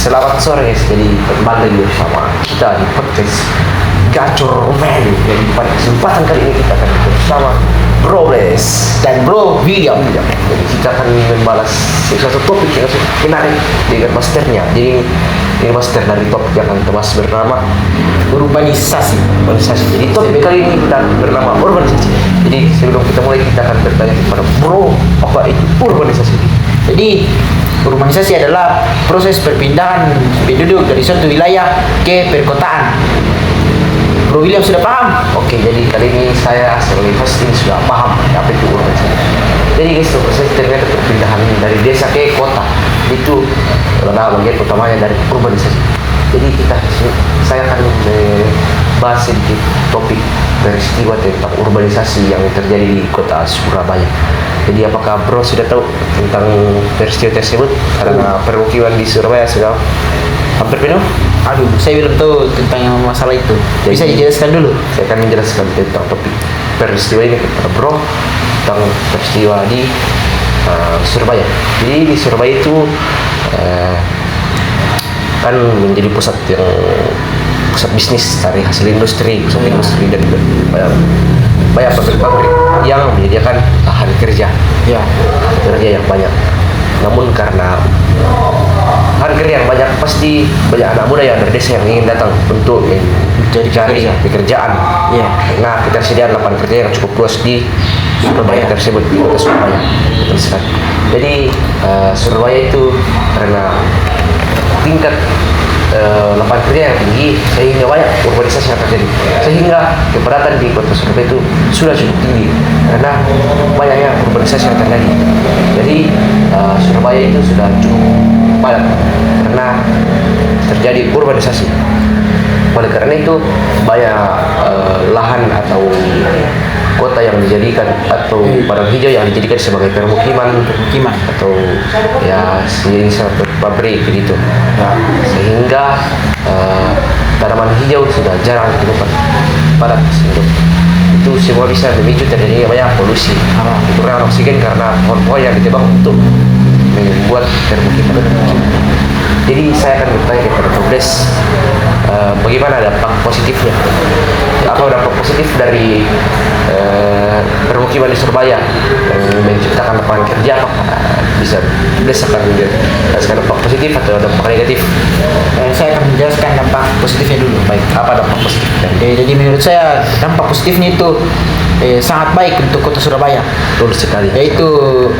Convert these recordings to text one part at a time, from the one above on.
selamat sore guys. Jadi kembali lagi bersama kita di podcast Gacor Men. Jadi pada kesempatan kali ini kita akan bersama Bro Bles dan Bro William. Jadi kita akan membalas suatu topik yang menarik dengan masternya. Jadi ini master dari topik yang akan kita bahas bernama urbanisasi. Jadi topik kali ini kita bernama urbanisasi. Jadi sebelum kita mulai kita akan bertanya kepada Bro, apa itu urbanisasi? Jadi urbanisasi adalah proses perpindahan penduduk dari suatu wilayah ke perkotaan. Bro William sudah paham? Oke, jadi kali ini saya sebagai host ini sudah paham apa itu urbanisasi. Jadi guys, proses ternyata perpindahan dari desa ke kota itu adalah bagian utamanya dari urbanisasi. Jadi saya akan bahas sedikit topik peristiwa tentang urbanisasi yang terjadi di kota Surabaya. Jadi apakah Bro sudah tahu tentang peristiwa tersebut? Karena permukiman di Surabaya sudah hampir penuh. Aduh, saya belum tahu tentang masalah itu. Bisa dijelaskan dulu? Saya akan menjelaskan tentang topik peristiwa ini kepada Bro tentang peristiwa di Surabaya. Jadi di Surabaya itu kan menjadi pusat bisnis dari hasil industri, dan banyak pabrik-pabrik yang menyediakan lahan kerja yang banyak. Namun karena lahan kerja yang banyak, pasti banyak anak muda yang dari desa yang ingin datang untuk mencari pekerjaan. Nah, ketersediaan lapangan kerja yang cukup luas di Surabaya tersebut, di kota Surabaya. Betul sekali. Jadi Surabaya itu karena tingkat lapangan kerja yang tinggi sehingga banyak urbanisasi yang terjadi, sehingga kepadatan di kota Surabaya itu sudah cukup tinggi karena banyaknya urbanisasi yang terjadi. Jadi Surabaya itu sudah cukup padat karena terjadi urbanisasi. Oleh karena itu banyak lahan atau kota yang dijadikan atau padang hijau yang dijadikan sebagai permukiman atau ya jadi satu pabrik begitu. Sehingga tanaman hijau sudah jarang ditemukan pada itu semua bisa memicu terjadinya banyak polusi, kurang oksigen karena pohon-pohon yang ditebang untuk membuat permukiman. Jadi saya akan bertanya kepada Tobles, bagaimana dampak positifnya? Apa dampak positif dari permukiman di Surabaya yang menciptakan lapangan kerja? Bisa Tobles akan menjelaskan dampak positif atau dampak negatif? Saya akan menjelaskan dampak positifnya dulu. Baik, apa dampak positif? Jadi menurut saya dampak positifnya itu sangat baik untuk kota Surabaya. Betul sekali. Yaitu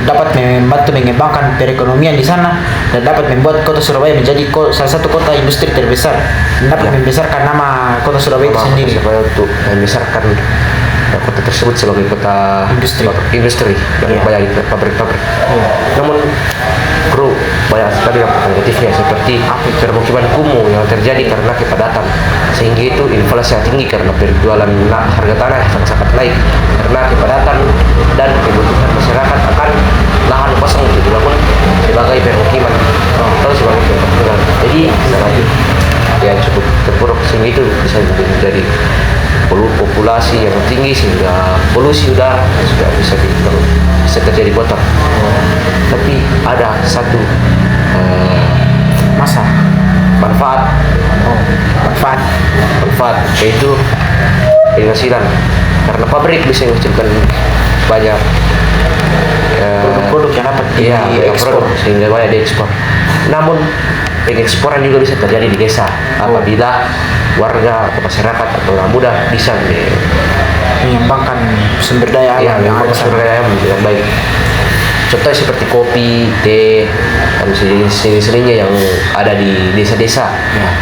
dapat membantu mengembangkan perekonomian di sana dan dapat membuat kota Surabaya menjadi salah satu kota industri terbesar dan dapat membesarkan nama kota Surabaya itu sendiri. Surabaya untuk membesarkan kota tersebut sebagai kota industri banyak pabrik-pabrik. Namun Bro, banyak sekali dampak negatifnya seperti permukiman kumuh yang terjadi karena kepadatan, sehingga itu inflasi yang tinggi karena penjualan harga tanah yang sangat naik karena kepadatan dan kebutuhan masyarakat akan lahan kosong untuk dibangun sebagai permukiman atau sebagai permukiman. Jadi sangat ya cukup terpuruk, sehingga itu bisa menjadi populasi yang tinggi sehingga polusi udara sudah bisa terjadi kotor. Tapi ada satu manfaat yaitu penghasilan karena pabrik bisa menghasilkan banyak produk yang dapat diekspor sehingga banyak diekspor. Namun pengeksporan juga bisa terjadi di desa apabila warga atau masyarakat atau anak muda bisa mengembangkan sumber daya alam yang baik. Contohnya seperti kopi, teh, dan seni-seninya yang ada di desa-desa,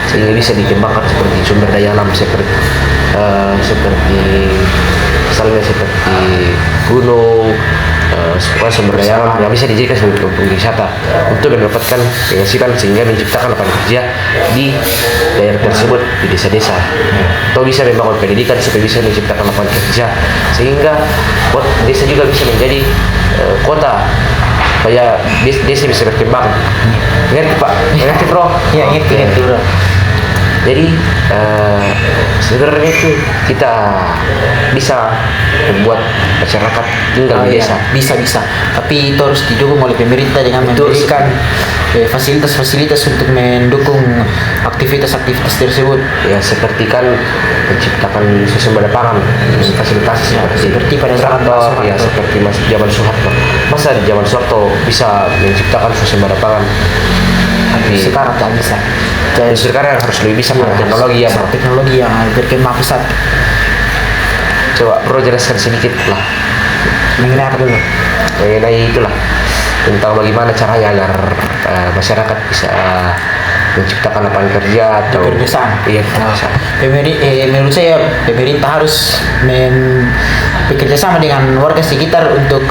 sehingga bisa dikembangkan seperti sumber daya alam seperti misalnya seperti gunung, sumber daya alam yang bisa dijadikan sebagai wisata untuk mendapatkan penghasilan sehingga menciptakan lapangan kerja di daerah tersebut, di desa-desa. Atau bisa membangun pendidikan supaya bisa menciptakan lapangan kerja sehingga desa juga bisa menjadi kota, supaya desa bisa berkembang. Ngerti Pak? Ngerti Bro? Iya, ngerti Bro. Jadi sebenarnya itu kita bisa membuat masyarakat tinggal di desa. Bisa. Tapi itu harus didukung oleh pemerintah dengan Betul memberikan fasilitas-fasilitas untuk mendukung aktivitas-aktivitas tersebut. Ya seperti kan menciptakan sumber pangan, fasilitas Seperti pada zaman Pak traktor, ya Soeharto. seperti zaman Soeharto. Masa di zaman Soeharto bisa menciptakan sumber pangan? Tapi Sekarang tak bisa. dan sekarang harus lebih bisa dengan teknologi ya, Bro. Teknologi yang berkembang pesat. Coba Bro jelaskan sedikit lah Mengenai apa dulu? mengenai itulah tentang bagaimana caranya agar masyarakat bisa menciptakan lapangan kerja atau Kekerjasaan. iya kekerjasaan. Menurut saya pemerintah harus bekerja sama dengan warga sekitar untuk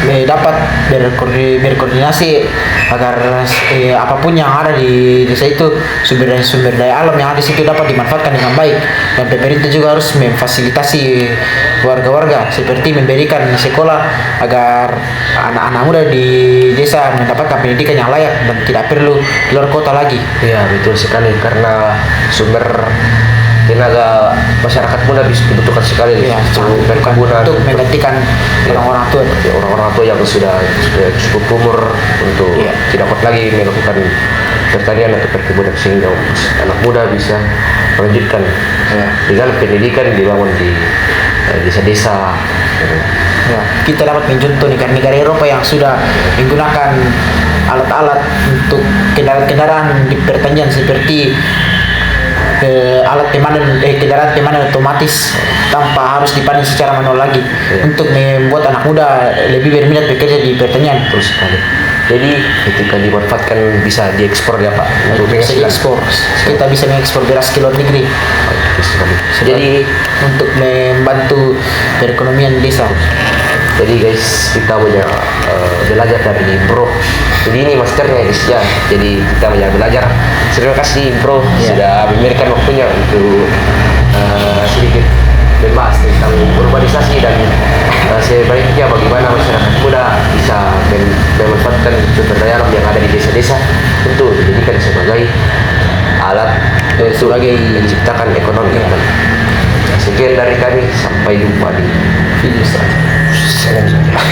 dapat berkoordinasi agar apapun yang ada di desa itu sumber daya alam yang ada di situ dapat dimanfaatkan dengan baik, dan pemerintah juga harus memfasilitasi warga-warga seperti memberikan sekolah agar anak-anak muda di desa mendapatkan pendidikan yang layak dan tidak perlu keluar kota lagi. Iya betul sekali karena sumber tenaga masyarakat muda bisa dibutuhkan sekali Ya, untuk perkebunan untuk menggantikan orang-orang tua. ya, orang-orang tua yang sudah cukup umur untuk Iya. tidak dapat lagi melakukan pertanian atau perkebunan sehingga anak muda bisa melanjutkan Ya. dengan pendidikan dibangun di desa-desa. Ya, kita dapat mencontoh negara-negara Eropa yang sudah menggunakan alat-alat untuk kendaraan-kendaraan di pertanian seperti kendaraan pemanen otomatis tanpa harus dipanen secara manual lagi, untuk membuat anak muda lebih berminat bekerja di pertanian. Betul sekali. Jadi ketika dimanfaatkan bisa diekspor ya Pak untuk Bisa penghasilan. diekspor, kita bisa mengekspor beras ke luar negeri. Betul sekali. Jadi Untuk membantu perekonomian desa. Jadi guys, kita banyak belajar dari Bro. Jadi ini masternya guys ya. Jadi kita banyak belajar. Terima kasih Bro Ya. sudah memberikan waktunya untuk sedikit membahas tentang urbanisasi dan sebaiknya bagaimana masyarakat muda bisa memanfaatkan sumber daya alam yang ada di desa-desa untuk dijadikan sebagai alat sebagai menciptakan ekonomi. Sekian dari kami, sampai jumpa di video selanjutnya.